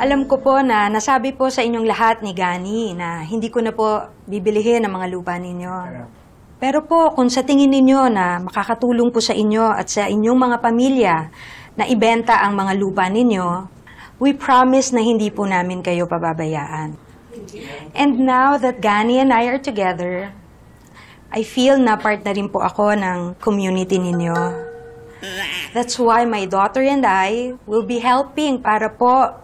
Alam ko po na nasabi po sa inyong lahat ni Gani na hindi ko na po bibilihin ang mga lupa ninyo. Pero po, kung sa tingin ninyo na makakatulong po sa inyo at sa inyong mga pamilya na ibenta ang mga lupa ninyo, we promise na hindi po namin kayo pababayaan. And now that Gani and I are together, I feel na part na rin po ako ng community ninyo. That's why my daughter and I will be helping para po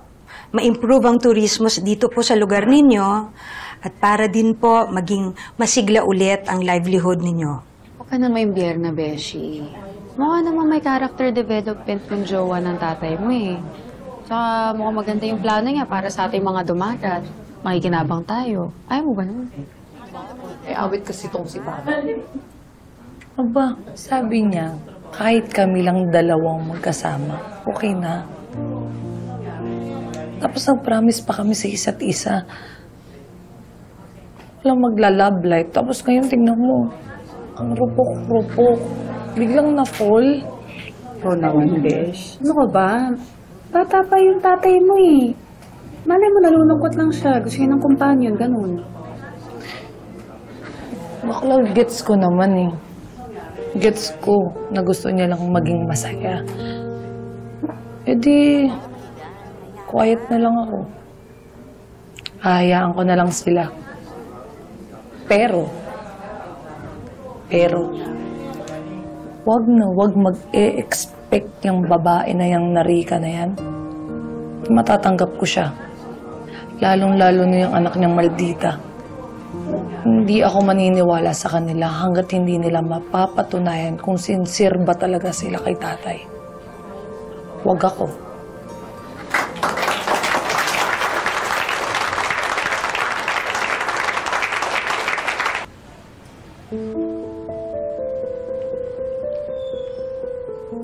ma-improve ang turismo dito po sa lugar ninyo at para din po maging masigla ulit ang livelihood ninyo. Huwag ka na may biyerna, Beshi. Mukha naman may character development ng jowa ng tatay mo eh. Tsaka mukhang maganda yung plano niya para sa ating mga dumagat. Makikinabang tayo. Ayaw mo ba naman? Eh, awit kasi itong si Papa. Aba, sabi niya, kahit kami lang dalawang magkasama, okay na. Tapos nag-promise pa kami sa isa't isa. Walang magla-love life. Tapos ngayon, tingnan mo, ang rupok-rupok. Biglang na-fall. Oo naman, Besh. Ano ka ba? Bata pa yung tatay mo eh. Malay mo, nalulungkot lang siya. Gusto niya ng companion, ganun. Bakla, gets ko naman eh. Gets ko na gusto niya lang maging masaya. E di, quiet na lang ako. Hahayaan ko na lang sila. Pero, wag mag-e-expect yung babae na yung narika na yan. Matatanggap ko siya. Lalong-lalo na yung anak niyang maldita. Hindi ako maniniwala sa kanila hanggat hindi nila mapapatunayan kung sincere ba talaga sila kay tatay. Wag ako.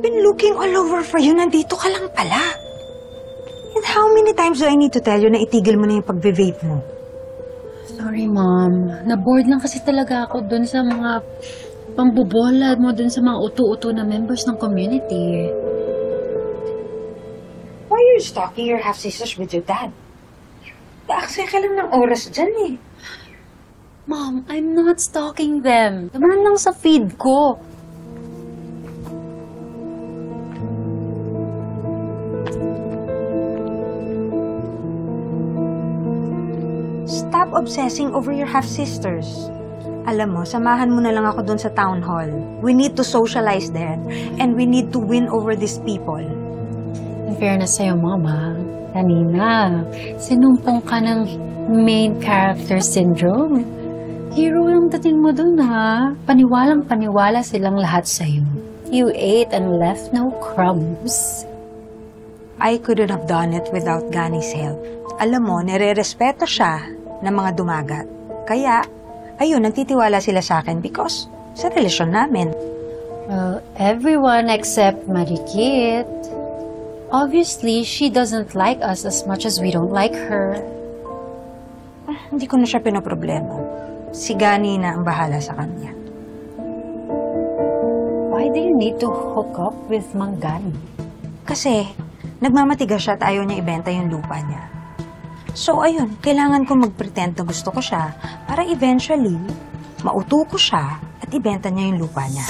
Been looking all over for you. Nandito ka lang pala. And how many times do I need to tell you na itigil mo na yung pag-vape mo? Sorry, Mom. Na-bored lang kasi talaga ako dun sa mga pambubola mo dun sa mga uto-uto na members ng community. Why are you stalking your half-sisters with your dad? Paaksay ka lang ng oras dyan eh. Mom, I'm not stalking them. Naman lang sa feed ko. Stop obsessing over your half-sisters. Alam mo, samahan mo na lang ako doon sa town hall. We need to socialize there, and we need to win over these people. In fairness sa'yo, Mama, kanina, sinumpong ka ng main character syndrome. Hero yung dating mo dun, ha? Paniwalang paniwala silang lahat sa'yo. You ate and left no crumbs. I couldn't have done it without Gani's help. Alam mo, nire-respeto siya ng mga dumagat. Kaya, ayun, nagtitiwala sila sa akin because sa relasyon namin. Well, everyone except Marikit. Obviously, she doesn't like us as much as we don't like her. Hindi ko na siya pinoproblema. Si Gani na ang bahala sa kanya. Why do you need to hook up with Mang Gani? Kasi, nagmamatigas siya at ayaw niya ibenta yung lupa niya. So, ayun, kailangan ko mag-pretend na gusto ko siya para eventually, mauto ko siya at ibenta niya yung lupa niya.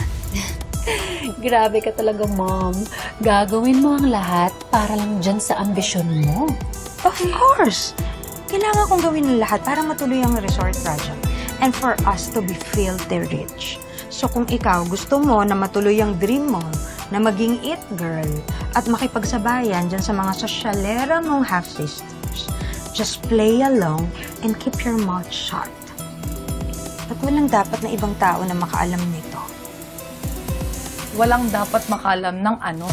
Grabe ka talaga, Mom. Gagawin mo ang lahat para lang dyan sa ambisyon mo. Of course! Kailangan kong gawin ng lahat para matuloy ang resort project and for us to be filthy rich. So kung ikaw gusto mo na matuloy ang dream mo na maging it girl at makipagsabayan dyan sa mga sosyalera mong half-sisters, just play along and keep your mouth shut. At walang dapat na ibang tao na makaalam nito. Walang dapat makalam ng ano.